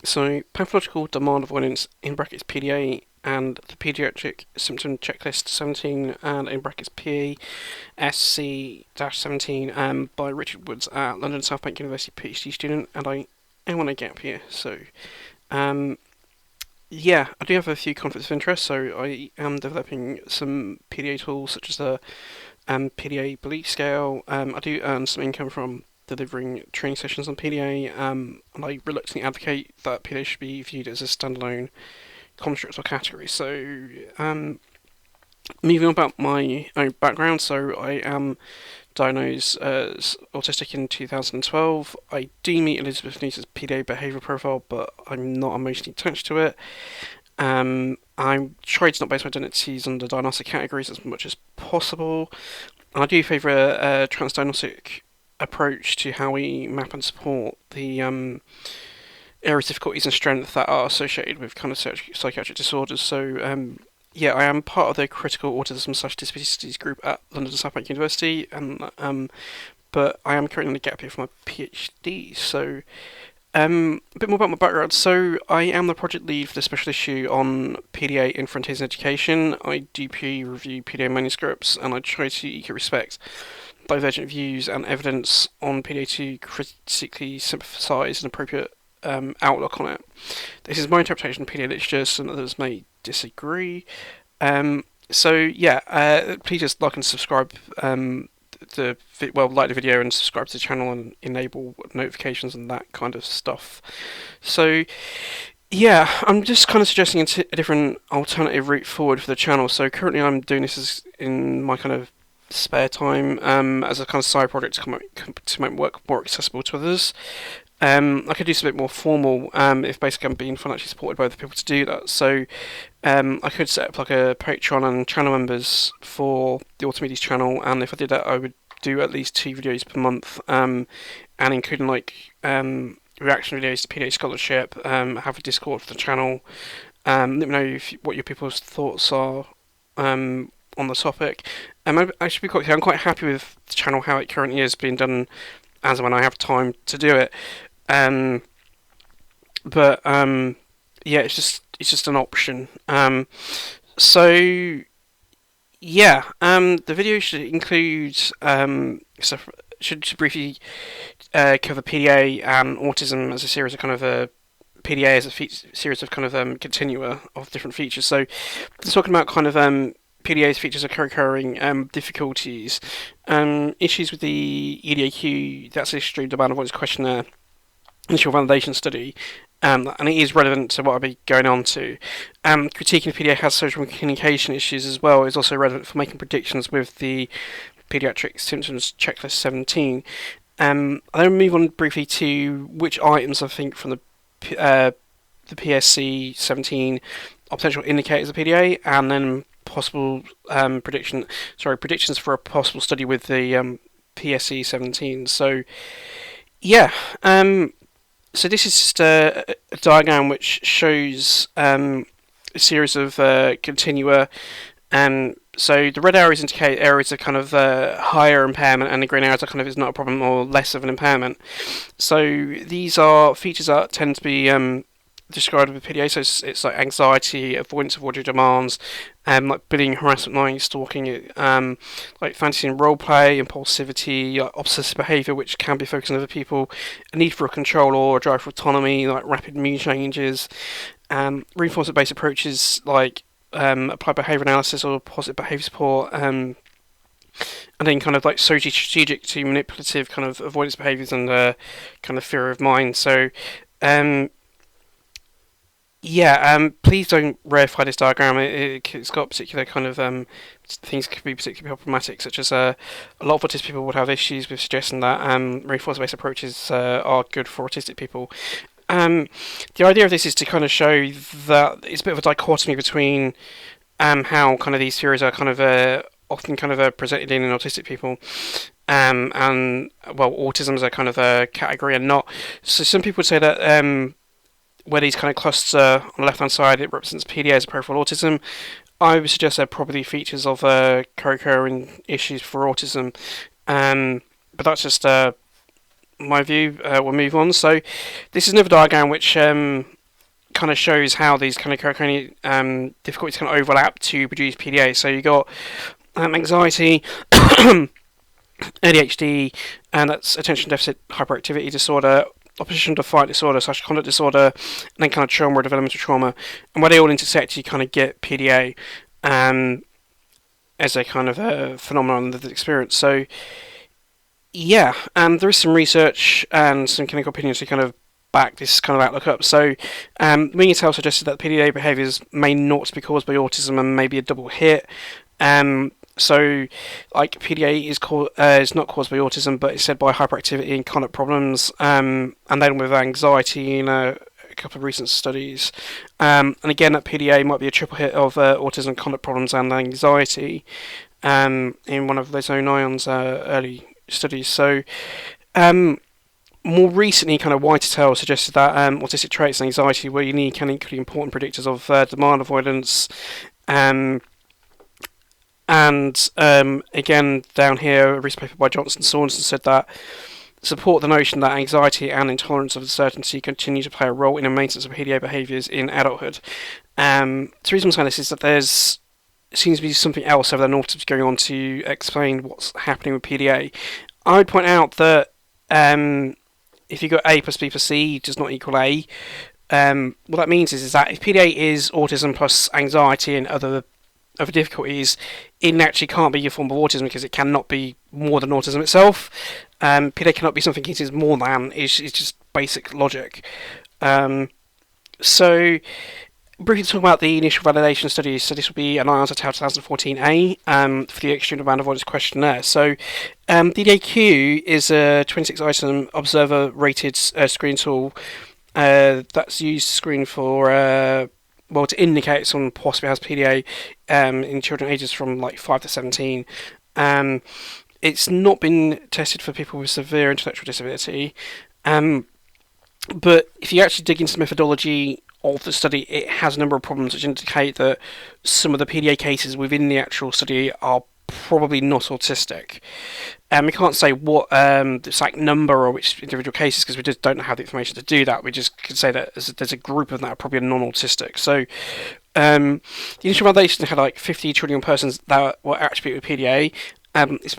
So, Pathological, Demand-Avoidance in brackets PDA, and the Pediatric Symptom Checklist-17, and in brackets PSC-17, by Richard Woods at London South Bank University, PhD student, and I am on a gap year. So, um, yeah, I do have a few conflicts of interest. So, I am developing some PDA tools such as the PDA belief scale. I do earn some income from delivering training sessions on PDA, and I reluctantly advocate that PDA should be viewed as a standalone construct or category. So, moving on about my own background, so I am diagnosed as autistic in 2012. I do meet Elizabeth Newton's PDA behavioural profile, but I'm not emotionally attached to it. I try to not base my identities on the diagnostic categories as much as possible. And I do favour a transdiagnostic approach to how we map and support the areas, difficulties, and strength that are associated with kind of psychiatric disorders. So, yeah, I am part of the critical autism slash disabilities group at London South Bank University, and but I am currently in a gap year for my PhD. So, a bit more about my background. So, I am the project lead for the special issue on PDA in Frontiers in Education. I do peer review PDA manuscripts, and I try to equally respect divergent views and evidence on PDA to critically synthesize an appropriate outlook on it. This is my interpretation of PDA literature, some others may disagree. So yeah, please just like and subscribe. Like the video and subscribe to the channel and enable notifications and that kind of stuff. So yeah, I'm just kind of suggesting a different alternative route forward for the channel. So currently I'm doing this as in my kind of spare time, as a kind of side project to make work more accessible to others. I could do something more formal, if basically I'm being financially supported by other people to do that. So I could set up like a Patreon and channel members for the Autism channel, and if I did that, I would do at least 2 videos per month, and including like reaction videos to PDA scholarship. Have a Discord for the channel. Let me know what your people's thoughts are on the topic. I should be quite clear, I'm quite happy with the channel how it currently is being done as and when I have time to do it. But yeah, it's just an option. So yeah, the video should include stuff. Should briefly cover PDA and autism as a series of kind of PDA as a series of kind of continua of different features. So, talking about kind of PDA's features of co-occurring difficulties, issues with the EDA-Q, that's a extreme demand-avoidance questionnaire, initial validation study, and it is relevant to what I'll be going on to. Critiquing the PDA has social communication issues as well is also relevant for making predictions with the Pediatric Symptoms Checklist-17. I'll then move on briefly to which items I think from the PSC-17 are potential indicators of PDA, and then possible predictions for a possible study with the PSC-17. So yeah, so this is just a diagram which shows a series of continua. So the red arrows indicate areas of kind of higher impairment, and the green arrows are kind of is not a problem or less of an impairment. So these are features that tend to be described with PDA. So it's like anxiety, avoidance of order demands, like bullying, harassment, lying, stalking, like fantasy and role play, impulsivity, obsessive behaviour, which can be focused on other people, a need for control or a drive for autonomy, like rapid mood changes, reinforcement-based approaches like applied behaviour analysis or positive behaviour support, and then kind of like socially strategic to manipulative kind of avoidance behaviours and kind of fear of mind. So yeah, please don't rarefy this diagram. It's got particular kind of things that could be particularly problematic, such as a lot of autistic people would have issues with suggesting that reinforcement-based approaches are good for autistic people. The idea of this is to kind of show that it's a bit of a dichotomy between how kind of these theories are kind of often kind of presented in autistic people, and well, autism as a kind of a category and not. So some people would say that where these kind of clusters are on the left-hand side, it represents PDA as a peripheral autism. I would suggest they're probably features of co-occurring issues for autism, but that's just my view, we'll move on. So this is another diagram which kind of shows how these kind of difficulties kind of overlap to produce PDA. So you got anxiety, ADHD, and that's attention deficit hyperactivity disorder, opposition to fight disorder, social conduct disorder, and then kind of trauma or developmental trauma. And where they all intersect, you kind of get PDA as a kind of a phenomenon that they experience. So yeah, there is some research and some clinical opinions to kind of back this kind of outlook up. So, Wing-et-al. Suggested that PDA behaviours may not be caused by autism and maybe a double hit. So, like PDA is not caused by autism, but it's said by hyperactivity and conduct problems, and then with anxiety in a couple of recent studies. And again, that PDA might be a triple hit of autism, conduct problems, and anxiety. In one of those own ions early studies. So, more recently, kind of White-et-al. Suggested that autistic traits and anxiety were unique and equally important predictors of demand-avoidance. And again, down here, a recent paper by Johnson Saunderson said that support the notion that anxiety and intolerance of uncertainty continue to play a role in the maintenance of PDA behaviours in adulthood. The reason I'm saying this is that there's seems to be something else other than autism going on to explain what's happening with PDA. I would point out that if you got A plus B plus C does not equal A, what that means is that if PDA is autism plus anxiety and other difficulties, it naturally can't be a form of autism because it cannot be more than autism itself. PDA cannot be something it is more than. It's just basic logic. So, briefly talk about the initial validation studies. So this will be an IANS-et-al. 2014A for the Extreme Demand-Avoidance questionnaire. So the EDA-Q is a 26-item observer-rated screen tool that's used to screen for, to indicate someone possibly has PDA in children ages from like 5 to 17. It's not been tested for people with severe intellectual disability. But if you actually dig into the methodology of the study, it has a number of problems which indicate that some of the PDA cases within the actual study are probably not autistic. We can't say what the exact number or which individual cases because we just don't have the information to do that. We just can say that there's a group of them that are probably non-autistic. So the initial validation had like 50 children persons that were attributed with PDA. It's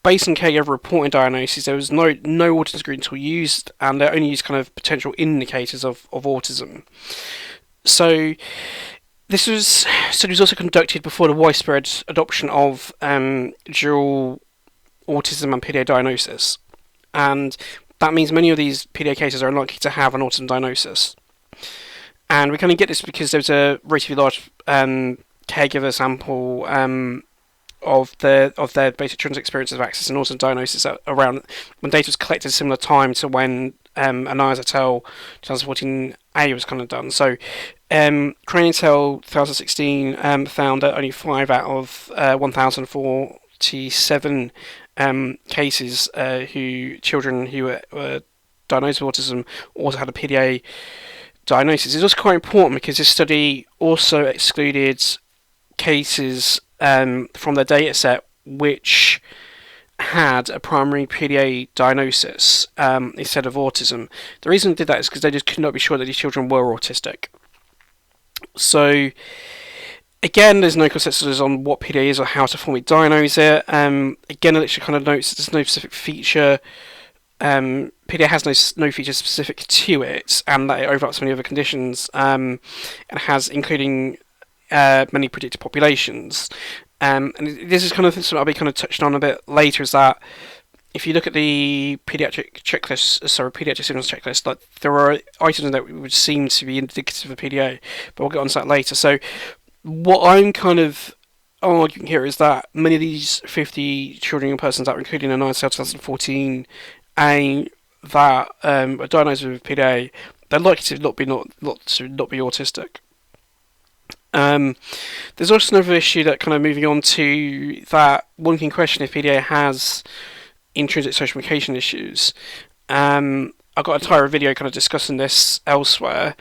based on caregiver reporting diagnosis. There was no autism screening tool used, and they only used kind of potential indicators of autism. So this study was also conducted before the widespread adoption of dual autism and PDA diagnosis, and that means many of these PDA cases are unlikely to have an autism diagnosis. And we kind of get this because there's a relatively large caregiver sample of their basic children's experiences of access and autism diagnosis around when data was collected similar time to when IANS-et-al. 2014A was kind of done. So Crane-et-al. 2016 found that only 5 out of 1,047 cases children who were diagnosed with autism also had a PDA diagnosis. It's also quite important because this study also excluded cases from their data set which had a primary PDA diagnosis instead of autism. The reason they did that is because they just could not be sure that these children were autistic. So again, there's no consensus on what PDA is or how to formally diagnose it. Again, the literature kind of notes that there's no specific feature. PDA has no feature specific to it, and that it overlaps many other conditions, and has including many predicted populations. And this is kind of something I'll be kind of touching on a bit later, is that if you look at the Pediatric Symptoms Checklist, like there are items in there that would seem to be indicative of PDA, but we'll get on to that later. So what I'm kind of arguing here is that many of these 50 children and persons that were included in the IANS-et-al. 2014 that are diagnosed with PDA, they're likely to not be autistic. There's also another issue that kind of moving on to that one can question if PDA has intrinsic social communication issues. I've got an entire video kind of discussing this elsewhere,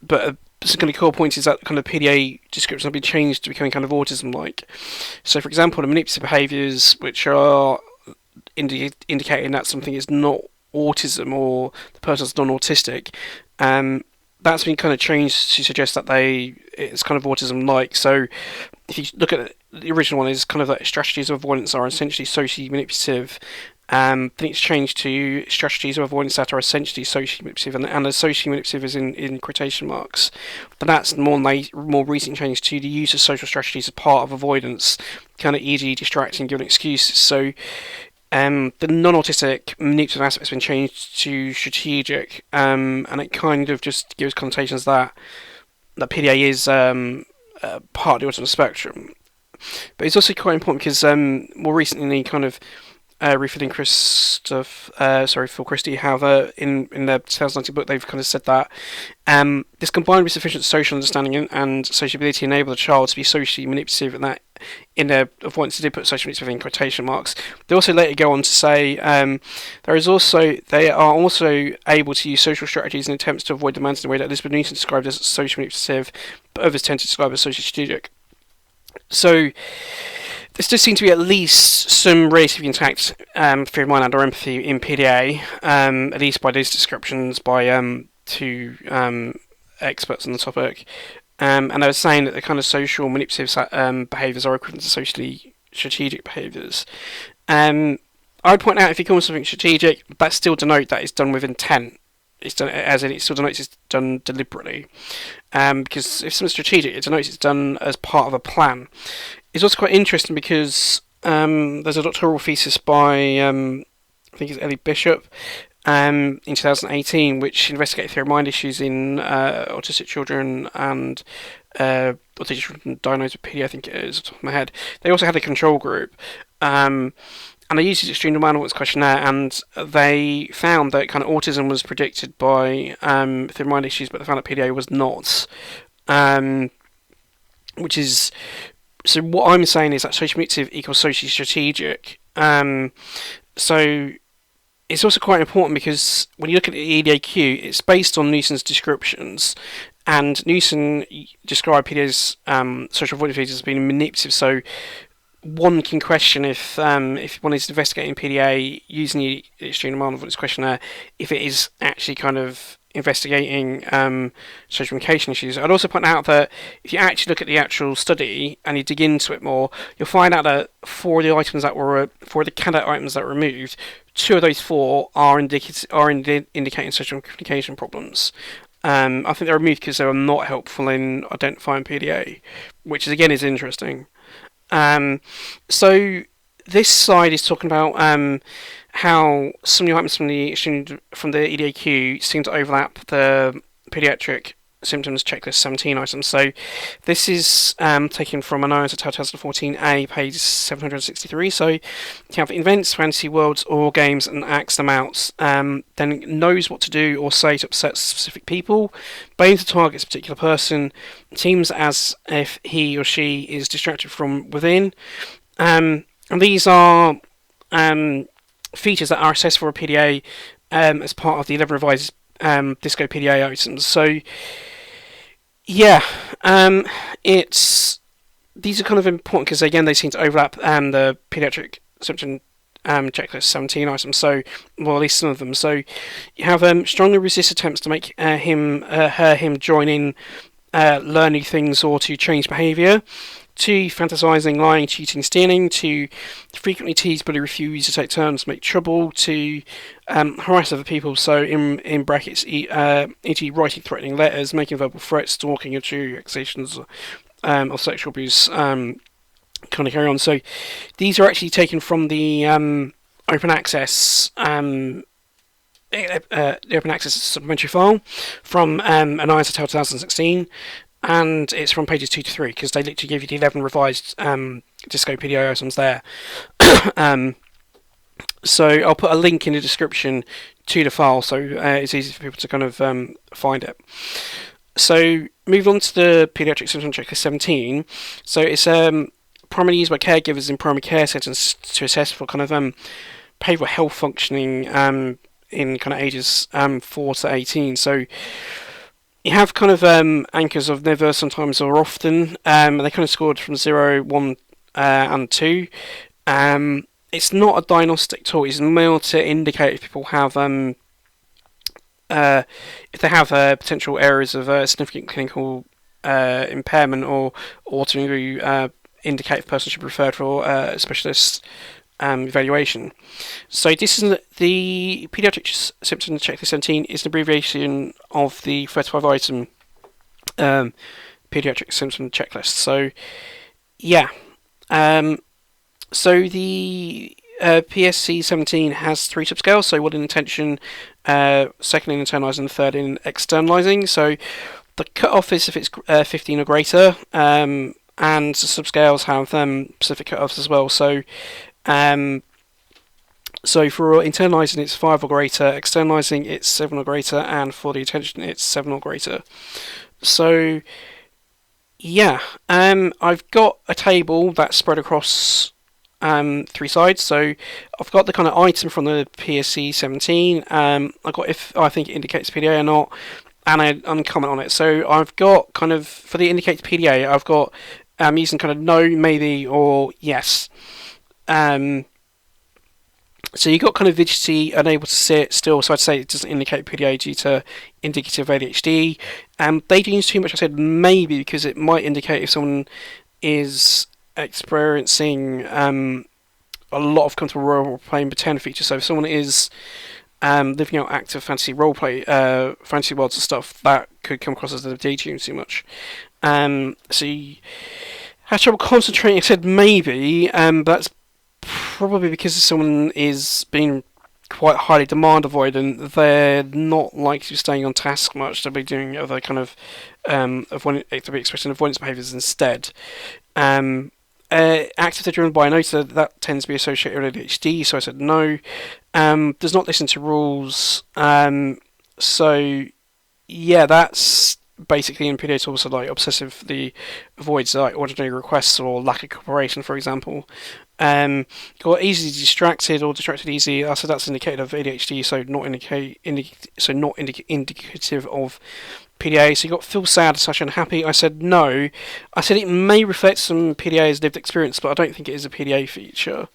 but some kind of core point is that kind of PDA descriptions have been changed to becoming kind of autism-like. So, for example, the manipulative behaviours which are indicating that something is not autism or the person's non-autistic, that's been kind of changed to suggest that it's kind of autism-like. So if you look at the original one, is kind of like strategies of avoidance are essentially socially manipulative. Then it's changed to strategies of avoidance that are essentially socially manipulative, and the socially manipulative is in quotation marks. But that's more recent change to the use of social strategies as part of avoidance, kind of easy distracting, giving excuses. So the non-autistic manipulative aspect has been changed to strategic, and it kind of just gives connotations that PDA is part of the autism spectrum. But it's also quite important because more recently, kind of Rufus and Phil Christie have in their 2019 book, they've kind of said that this combined with sufficient social understanding and sociability enable the child to be socially manipulative, and that in their avoidance they did put social manipulative in quotation marks. They also later go on to say they are also able to use social strategies in attempts to avoid demands in a way that Elizabeth Newton described as social manipulative, but others tend to describe as social strategic. So this does seem to be at least some relatively intact theory of mind and or empathy in PDA, at least by these descriptions by two experts on the topic. And they were saying that the kind of social manipulative behaviours are equivalent to socially strategic behaviours. I would point out, if you call something strategic, that still denote that it's done with intent. It's done, as in it still denotes it's done deliberately. Because if something's strategic, it denotes it's done as part of a plan. It's also quite interesting because there's a doctoral thesis by I think it's Ellie Bishop in 2018, which investigated theory of mind issues in autistic children and autistic children diagnosed with PD, I think it is, off the top of my head. They also had a control group. And they used this extreme demand-avoidance questionnaire, and they found that kind of autism was predicted by theory of mind issues, but they found that PDA was not. Which is... So what I'm saying is that social manipulative equals socially strategic. So it's also quite important because when you look at the EDA-Q, it's based on Newson's descriptions, and Newson described PDA's social avoidance behaviours as being manipulative. So one can question if one is investigating PDA using the extreme demand avoidance questionnaire, if it is actually kind of investigating social communication issues. I'd also point out that if you actually look at the actual study and you dig into it more, you'll find out that for the candidate items that were removed, 2 of those 4 are indicating social communication problems. I think they're removed because they were not helpful in identifying PDA, which is interesting. So this slide is talking about how some new items from the EDA-Q seem to overlap the Pediatric Symptoms Checklist-17 items. So this is taken from an ISO 2014A, page 763. So you have invents fantasy worlds or games and acts them out, then knows what to do or say to upset specific people, aims to target a particular person, seems as if he or she is distracted from within. And these are features that are assessed for a PDA as part of the 11 revised Disco PDA items. So yeah, these are kind of important because again they seem to overlap the Pediatric Symptom Checklist-17 items. So, well, at least some of them. So you have strongly resist attempts to make him join in, learn new things or to change behaviour. 2, fantasizing, lying, cheating, stealing. 2, frequently tease but refuse to take turns to make trouble. 2, harass other people, so in brackets, e.g. writing threatening letters, making verbal threats, stalking, and true accusations of sexual abuse, kind of carry on. So these are actually taken from the open access supplementary file from an ISO 2016. And it's from pages 2 to 3 because they literally give you the 11 revised Disco PDA items there. So I'll put a link in the description to the file so it's easy for people to kind of find it. So moving on to the Pediatric Symptom Checklist-17. So it's primarily used by caregivers in primary care settings to assess for kind of behavioural health functioning in kind of ages 4 to 18. So you have kind of anchors of never, sometimes, or often. They kind of scored from 0, 1, and 2. it's not a diagnostic tool. It's more to indicate if people have uh, if they have potential areas of significant clinical impairment or to indicate if a person should be referred for specialist evaluation. So this is the Pediatric Symptoms Checklist-17 is an abbreviation of the 35 item Pediatric Symptom Checklist. So yeah, so the PSC-17 has 3 subscales, so one in intention, second in internalising, and the third in externalising. So the cut-off is if it's 15 or greater, and the subscales have specific cut-offs as well. So so for internalising it's 5 or greater, externalising it's 7 or greater, and for the intention it's 7 or greater. So yeah, I've got a table that's spread across 3 sides. So I've got the kind of item from the PSC-17. I've got if I think it indicates PDA or not, and I comment on it. So I've got kind of for the indicates PDA, I've got using kind of no, maybe, or yes. So you've got kind of vigility, unable to sit still, so I'd say it doesn't indicate PDA due to indicative ADHD. They didn't use too much, I said maybe, because it might indicate if someone is experiencing a lot of comfortable role-playing pretend features. So if someone is living out active fantasy role-play, fantasy worlds and stuff, that could come across as a daydream too much. So you had trouble concentrating, I said maybe, but that's probably because someone is being quite highly demand avoidant. They're not likely to be staying on task much. They'll be doing other kind of they'll be expressing avoidance behaviours instead. Active they're driven by, I noticed that tends to be associated with ADHD, so I said no. Does not listen to rules. So yeah, that's basically in PDA also like obsessively avoids like ordinary requests or lack of cooperation, for example. Got easily distracted or distracted easy. I said that's indicated of ADHD, so not indicative of PDA. So you got feel sad, such unhappy. I said no. I said it may reflect some PDA's lived experience, but I don't think it is a PDA feature.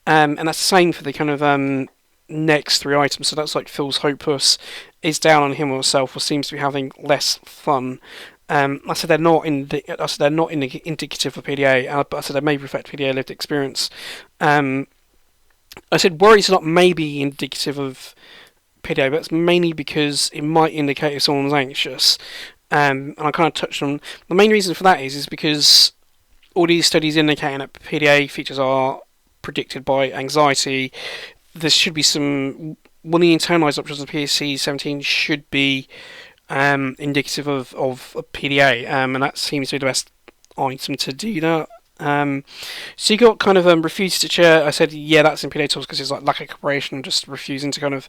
And that's the same for the kind of next 3 items. So that's like feels hopeless, is down on him or herself, or seems to be having less fun. I said they're not indicative of PDA, but I said they may reflect PDA lived experience. I said worries are not maybe indicative of PDA, but it's mainly because it might indicate if someone's anxious. And I kind of touched on the main reason for that is because all these studies indicating that PDA features are predicted by anxiety. There should be some one of the internalised options of PSC-17 should be indicative of PDA, and that seems to be the best item to do that. So you got kind of refused to chair. I said yeah, that's in PDA tools because it's like lack of cooperation, just refusing to kind of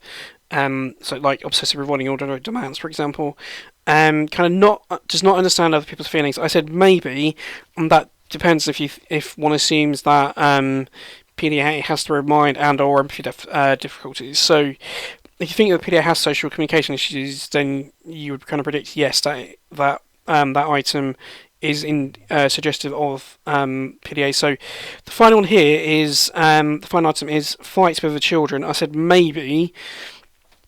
so like obsessive avoiding order demands, for example. Kind of does not understand other people's feelings. I said maybe, and that depends if one assumes that PDA has to remind and or empathy difficulties. So if you think that PDA has social communication issues, then you would kind of predict yes that item is suggestive of PDA. So the final one here is the final item is fights with the children. I said maybe,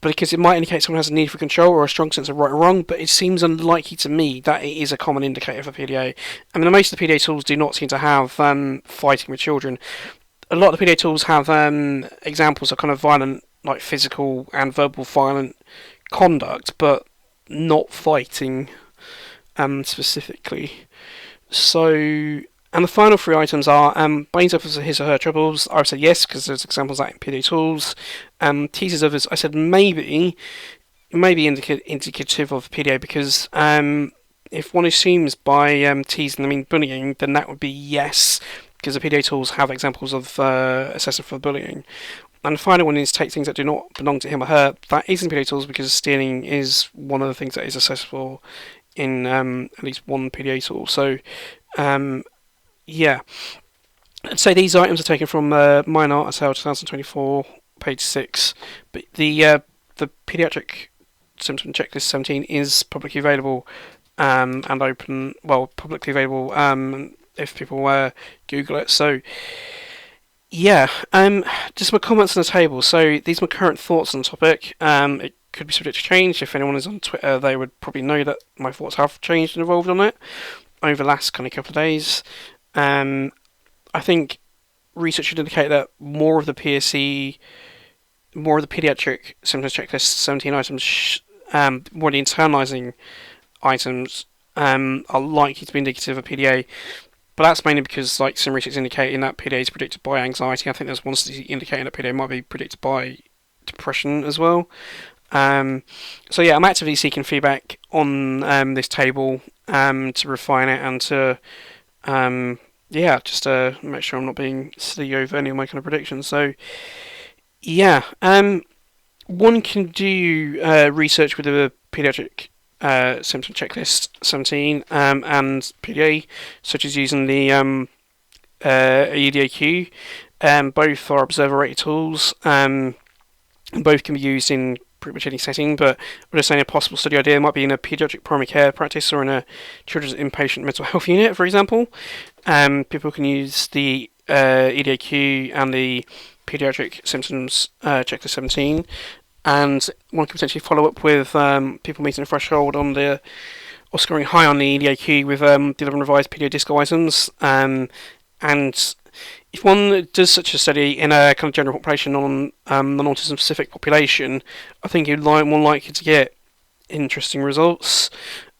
because it might indicate someone has a need for control or a strong sense of right or wrong, but it seems unlikely to me that it is a common indicator for PDA. I mean, most of the PDA tools do not seem to have fighting with children. A lot of the PDA tools have examples of kind of violent, like physical and verbal violent conduct, but not fighting specifically. So, and the final 3 items are blames others for his or her troubles. I said yes, because there's examples of that in PDA tools. Teases others, I said maybe indicative of PDA, because if one assumes by teasing them mean bullying, then that would be yes, because the PDA tools have examples of assessment for bullying. And the final one is take things that do not belong to him or her. That is in PDA tools because stealing is one of the things that is assessable in at least one PDA tool. So, yeah. I'd say these items are taken from Mine Art Sale 2024, page 6. But the Pediatric Symptom Checklist-17 is publicly available and open. Well, publicly available if people Google it. So, Yeah, just my comments on the table. So these are my current thoughts on the topic. It could be subject to change. If anyone is on Twitter, they would probably know that my thoughts have changed and evolved on it over the last kind of couple of days. Um, I think research would indicate that more of the Pediatric Symptoms Checklist-17 items, more of the internalising items, are likely to be indicative of PDA. But that's mainly because, like, some research is indicating that PDA is predicted by anxiety. I think there's one study indicating that PDA might be predicted by depression as well. Um, so yeah, I'm actively seeking feedback on this table to refine it and to yeah, just to make sure I'm not being silly over any of my kind of predictions. So yeah, one can do research with the pediatric symptom checklist 17 and PDA, such as using the EDA-Q. Both are observer rated tools. Both can be used in pretty much any setting, but we're just saying a possible study idea might be in a pediatric primary care practice or in a children's inpatient mental health unit, for example. People can use the EDA-Q and the Pediatric Symptoms Checklist-17, and one can potentially follow up with people meeting a threshold on the or scoring high on the EDA-Q with the 11 revised PDA disco items. And if one does such a study in a kind of general population on non-autism specific population, I think you're more likely to get interesting results.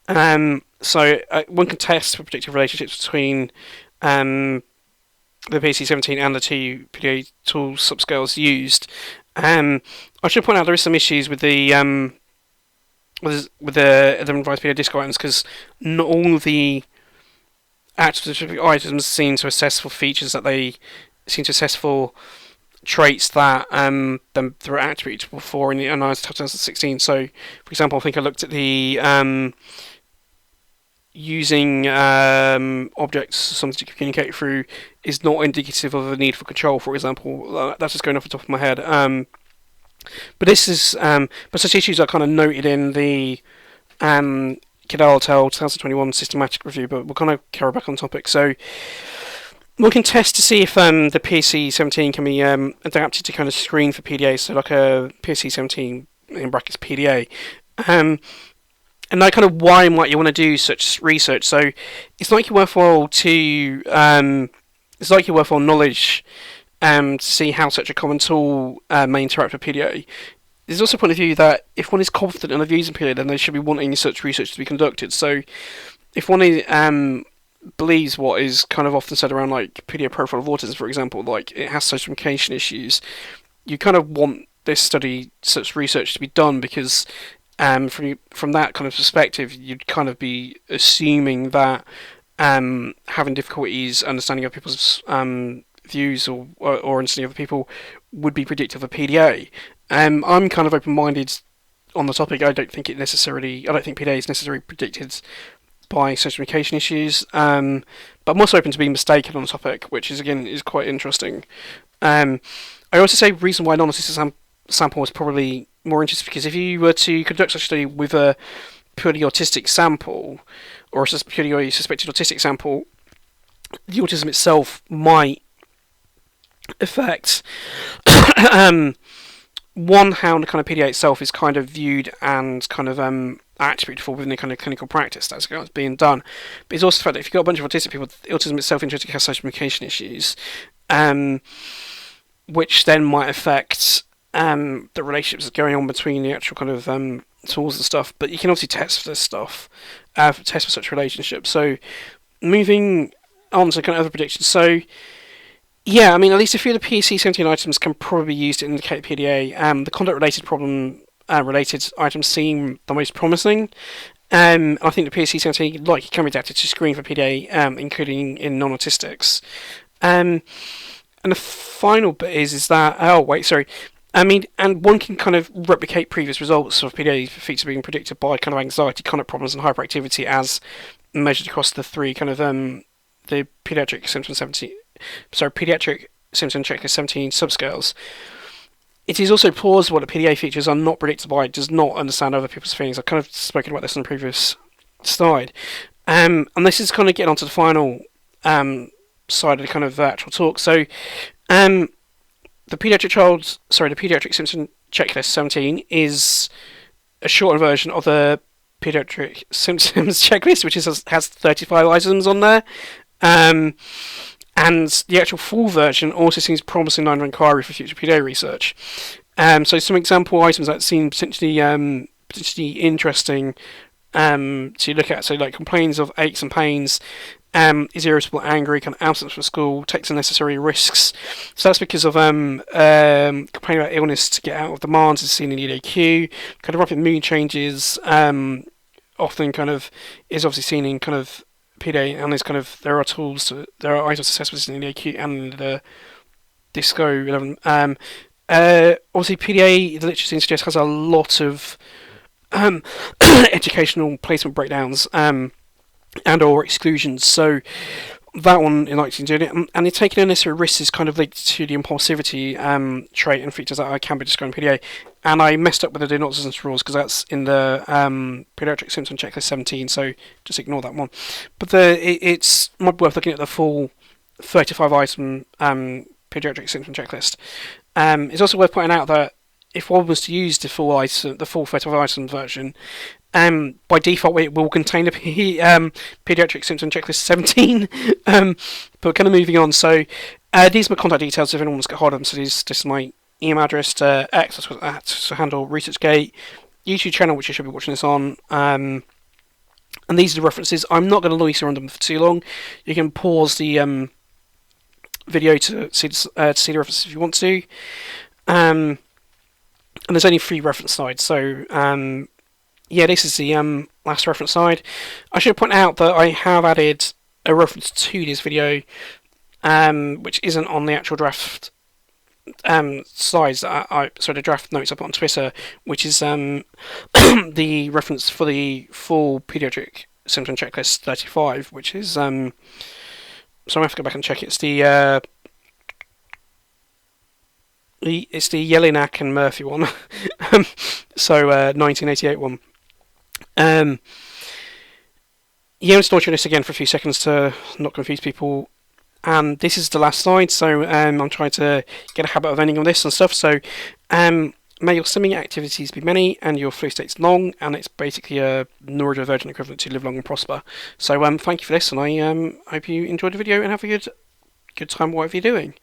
One can test for predictive relationships between the PSC-17 and the two PDA tool subscales used. I should point out there is some issues with the revised PDA disc items because not all of the actual specific items seem to assess for features that they seem to assess for traits that they're attributable for in the analysis of 2016. So, for example, I think I looked at the using objects something to communicate through is not indicative of a need for control, for example. That's just going off the top of my head. But this is but such issues are kind of noted in the Cadell 2021 systematic review, but we'll kind of carry back on topic. So we can test to see if the PSC-17 can be adapted to kind of screen for PDA, so like a PSC-17 in brackets PDA. And like kind of why might you want to do such research? So it's likely worthwhile to it's likely worthwhile knowledge to see how such a common tool may interact with PDA. There's also a point of view that if one is confident in the views in PDA, then they should be wanting such research to be conducted. So if one believes what is kind of often said around like PDA profile of autism, for example, like it has social communication issues, you kind of want this study, such research to be done because from that kind of perspective, you'd kind of be assuming that having difficulties understanding other people's views or understanding other people would be predictive of PDA. I'm kind of open-minded on the topic. I don't think PDA is necessarily predicted by social communication issues. But I'm also open to being mistaken on the topic, which is quite interesting. I also say the reason why non-autistic sample is probably more interesting because if you were to conduct such a study with a purely autistic sample or a purely suspected autistic sample, the autism itself might affect one, how the kind of PDA itself is kind of viewed and kind of attributed for within the kind of clinical practice that's being done. But it's also the fact that if you've got a bunch of autistic people, autism itself intrinsically has social communication issues, which then might affect the relationships going on between the actual kind of tools and stuff. But you can obviously test for this stuff, test for such relationships. So moving on to kind of other predictions. So yeah, I mean, at least a few of the PSC-17 items can probably be used to indicate PDA. The conduct-related problem related items seem the most promising. I think the PSC-17 likely can be adapted to screen for PDA, including in non-autistics. And the final bit is that I mean, and one can kind of replicate previous results of PDA features being predicted by kind of anxiety, conduct problems, and hyperactivity as measured across the three kind of the Pediatric Symptoms Checklist 17 subscales. It is also plausible that PDA features are not predicted by, does not understand other people's feelings. I've kind of spoken about this on the previous slide. And this is kind of getting onto the final side of the kind of actual talk. So The Pediatric Symptom Checklist-17 is a shortened version of the Pediatric Symptoms Checklist, which has 35 items on there. And the actual full version also seems promising line of inquiry for future PDA research. So some example items that seem potentially interesting to look at. So like complaints of aches and pains, is irritable, angry, kind of absence from school, takes unnecessary risks. So that's because of complaining about illness to get out of demands is seen in EDA-Q. Kind of rapid mood changes, often kind of is obviously seen in kind of PDA, and there are items assessments in EDA-Q and in the Disco 11. Obviously PDA, the literature suggests, has a lot of educational placement breakdowns and or exclusions. So that one is likely to do it, and it's taking unnecessary risks is kind of linked to the impulsivity trait and features that can be described in PDA. And I messed up with the do not distance rules because that's in the Pediatric Symptom Checklist-17, so just ignore that one. But it's might be worth looking at the full 35 item Pediatric Symptom Checklist. It's also worth pointing out that if one was to use the full 35 item version, by default it will contain the Pediatric Symptom Checklist-17. But kind of moving on, so these are my contact details if anyone wants to get hold of them. So this is my email address to X, to handle ResearchGate, YouTube channel which you should be watching this on, and these are the references. I'm not going to loiter on them for too long. You can pause the video to see the references if you want to. And there's only 3 reference slides, so yeah, this is the last reference slide. I should point out that I have added a reference to this video, which isn't on the actual draft slides that the draft notes I put on Twitter, which is the reference for the full Pediatric Symptom Checklist 35, which is so I have to go back and check. It's the Jelinek and Murphy one, so 1988 one. Yeah, I'm just launching this again for a few seconds to not confuse people. And this is the last slide, so I'm trying to get a habit of ending on this and stuff. So may your simming activities be many and your flow states long, and it's basically a neurodivergent equivalent to live long and prosper. So thank you for this, and I hope you enjoyed the video and have a good time whatever you're doing.